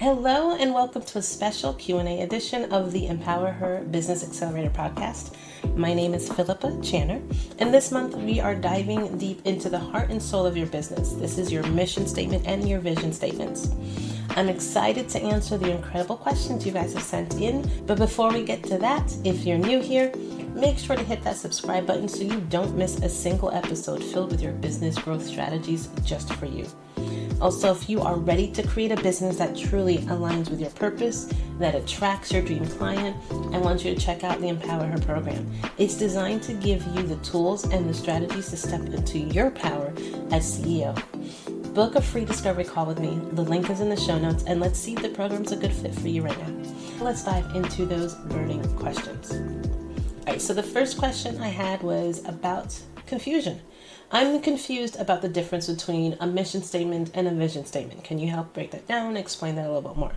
Hello and welcome to a special Q&A edition of the EmpowerHer Business Accelerator Podcast. My name is Philippa Channer, and this month we are diving deep into the heart and soul of your business. This is your mission statement and your vision statements. I'm excited to answer the incredible questions you guys have sent in, but before we get to that, if you're new here, make sure to hit that subscribe button so you don't miss a single episode filled with your business growth strategies just for you. Also, if you are ready to create a business that truly aligns with your purpose, that attracts your dream client, I want you to check out the EmpowerHer program. It's designed to give you the tools and the strategies to step into your power as CEO. Book a free discovery call with me. The link is in the show notes, and let's see if the program's a good fit for you right now. Let's dive into those burning questions. All right, so the first question I had was about confusion. I'm confused about the difference between a mission statement and a vision statement. Can you help break that down and explain that a little bit more?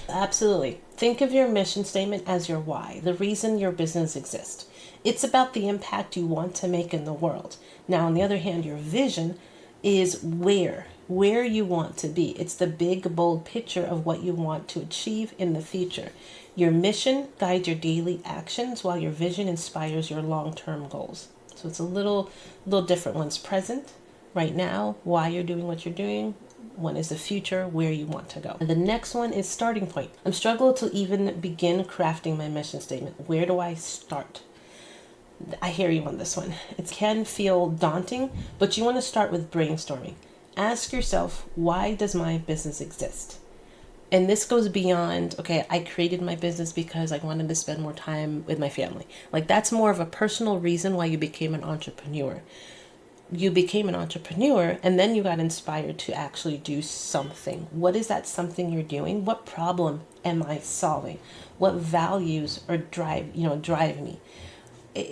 Absolutely. Think of your mission statement as your why, the reason your business exists. It's about the impact you want to make in the world. Now, on the other hand, your vision is where you want to be. It's the big, bold picture of what you want to achieve in the future. Your mission guides your daily actions while your vision inspires your long-term goals. So it's a little different. One's present, right now, why you're doing what you're doing. One is the future, where you want to go. And the next one is starting point. I'm struggling to even begin crafting my mission statement. Where do I start? I hear you on this one. It can feel daunting, but you want to start with brainstorming. Ask yourself, why does my business exist? And this goes beyond, okay, I created my business because I wanted to spend more time with my family. Like, that's more of a personal reason why you became an entrepreneur. You became an entrepreneur and then you got inspired to actually do something. What is that something you're doing? What problem am I solving? What values are drive me?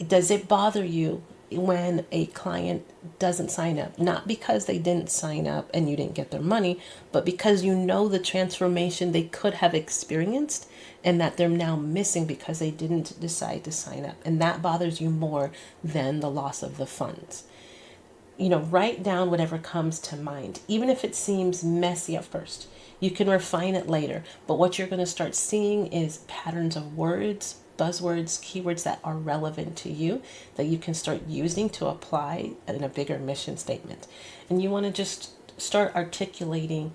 Does it bother you when a client doesn't sign up? Not because they didn't sign up and you didn't get their money, but because you know the transformation they could have experienced and that they're now missing because they didn't decide to sign up. And that bothers you more than the loss of the funds. Write down whatever comes to mind, even if it seems messy at first. You can refine it later, but what you're going to start seeing is patterns of words, buzzwords, keywords that are relevant to you that you can start using to apply in a bigger mission statement. And you want to just start articulating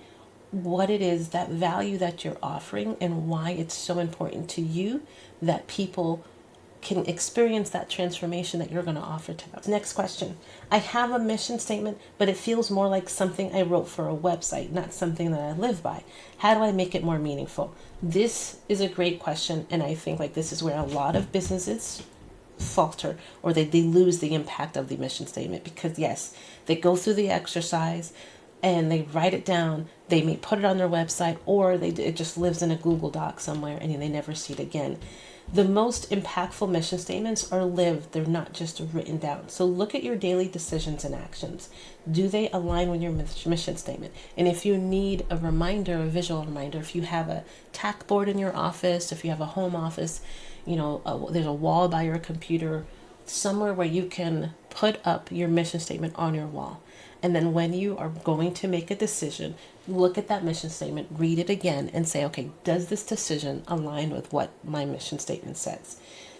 what it is, that value that you're offering, and why it's so important to you that people can experience that transformation that you're going to offer to them. Next question. I have a mission statement, but it feels more like something I wrote for a website, not something that I live by. How do I make it more meaningful? This is a great question, and I think this is where a lot of businesses falter, or they lose the impact of the mission statement, because yes, they go through the exercise and they write it down, they may put it on their website, or it just lives in a Google Doc somewhere and they never see it again. The most impactful mission statements are lived. They're not just written down. So look at your daily decisions and actions. Do they align with your mission statement? And if you need a reminder, a visual reminder, if you have a tack board in your office, if you have a home office, there's a wall by your computer, somewhere where you can put up your mission statement on your wall. And then when you are going to make a decision, look at that mission statement, read it again, and say, okay, does this decision align with what my mission statement says?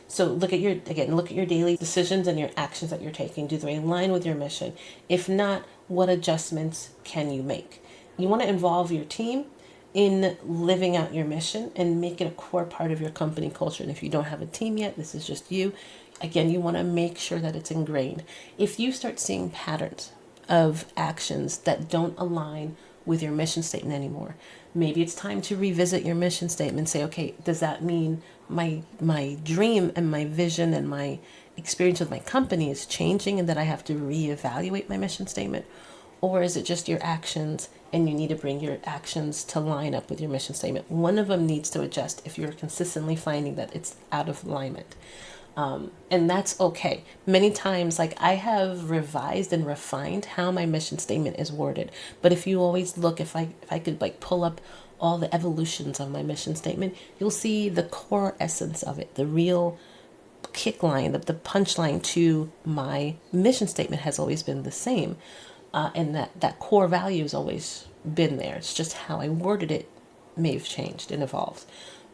So look at your daily decisions and your actions that you're taking. Do they align with your mission? If not, what adjustments can you make? You want to involve your team in living out your mission and make it a core part of your company culture. And if you don't have a team yet, this is just you. Again, you want to make sure that it's ingrained. If you start seeing patterns of actions that don't align with your mission statement anymore, maybe it's time to revisit your mission statement and say, okay, does that mean my dream and my vision and my experience with my company is changing and that I have to reevaluate my mission statement? Or is it just your actions and you need to bring your actions to line up with your mission statement? One of them needs to adjust if you're consistently finding that it's out of alignment. And that's okay. Many times, I have revised and refined how my mission statement is worded. But if you always look, if I could pull up all the evolutions of my mission statement, you'll see the core essence of it, the real kick line, the punchline to my mission statement has always been the same. And that core value has always been there. It's just how I worded it may have changed and evolved.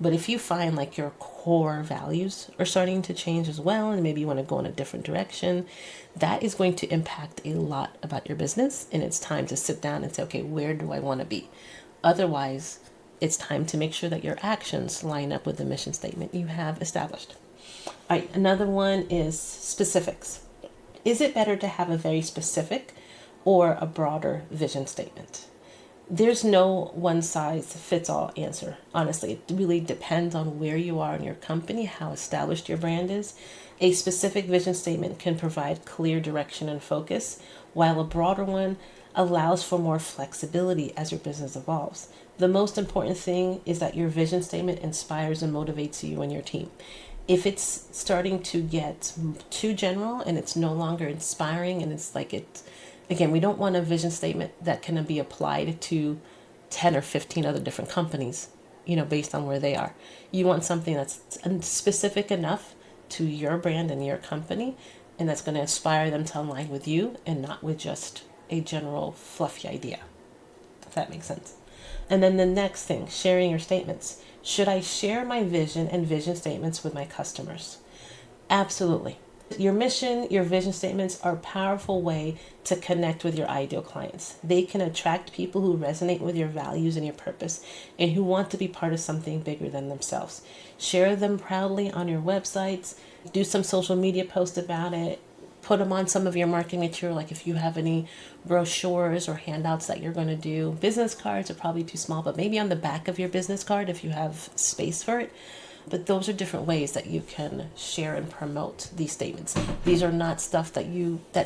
But if you find like your core values are starting to change as well, and maybe you want to go in a different direction, that is going to impact a lot about your business. And it's time to sit down and say, okay, where do I want to be? Otherwise, it's time to make sure that your actions line up with the mission statement you have established. All right, another one is specifics. Is it better to have a very specific or a broader vision statement? There's no one size fits all answer. Honestly, it really depends on where you are in your company, how established your brand is. A specific vision statement can provide clear direction and focus, while a broader one allows for more flexibility as your business evolves. The most important thing is that your vision statement inspires and motivates you and your team. If it's starting to get too general and it's no longer inspiring, and it's like again, we don't want a vision statement that can be applied to 10 or 15 other different companies, based on where they are. You want something that's specific enough to your brand and your company, and that's going to inspire them to align with you and not with just a general fluffy idea, if that makes sense. And then the next thing, sharing your statements. Should I share my vision and vision statements with my customers? Absolutely. Your mission, your vision statements are a powerful way to connect with your ideal clients. They can attract people who resonate with your values and your purpose and who want to be part of something bigger than themselves. Share them proudly on your websites. Do some social media posts about it. Put them on some of your marketing material, like if you have any brochures or handouts that you're going to do. Business cards are probably too small, but maybe on the back of your business card if you have space for it. But those are different ways that you can share and promote these statements. These are not stuff that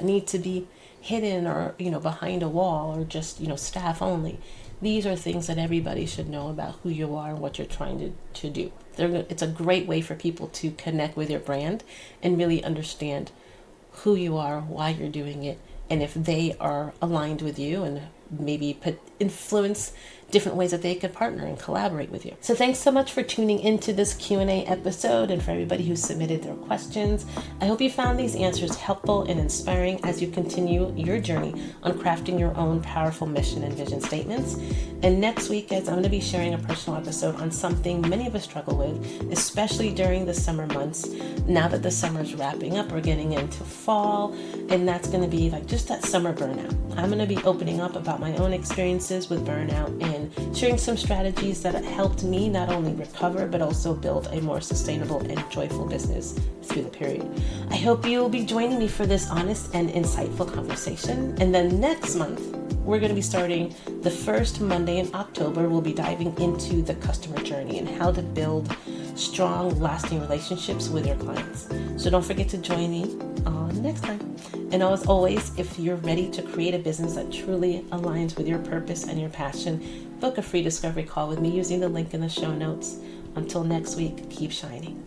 need to be hidden or behind a wall or just staff only. These are things that everybody should know about who you are and what you're trying to do. It's a great way for people to connect with your brand and really understand who you are, why you're doing it, and if they are aligned with you, and maybe influence different ways that they could partner and collaborate with you. So thanks so much for tuning into this Q&A episode, and for everybody who submitted their questions. I hope you found these answers helpful and inspiring as you continue your journey on crafting your own powerful mission and vision statements. And next week, guys, I'm going to be sharing a personal episode on something many of us struggle with, especially during the summer months. Now that the summer's wrapping up, we're getting into fall, and that's going to be like just that summer burnout. I'm going to be opening up about my own experiences with burnout and sharing some strategies that helped me not only recover, but also build a more sustainable and joyful business through the period. I hope you'll be joining me for this honest and insightful conversation. And then next month, we're going to be starting the first Monday in October. We'll be diving into the customer journey and how to build strong, lasting relationships with your clients. So don't forget to join me next time. And as always, if you're ready to create a business that truly aligns with your purpose and your passion, book a free discovery call with me using the link in the show notes. Until next week, keep shining.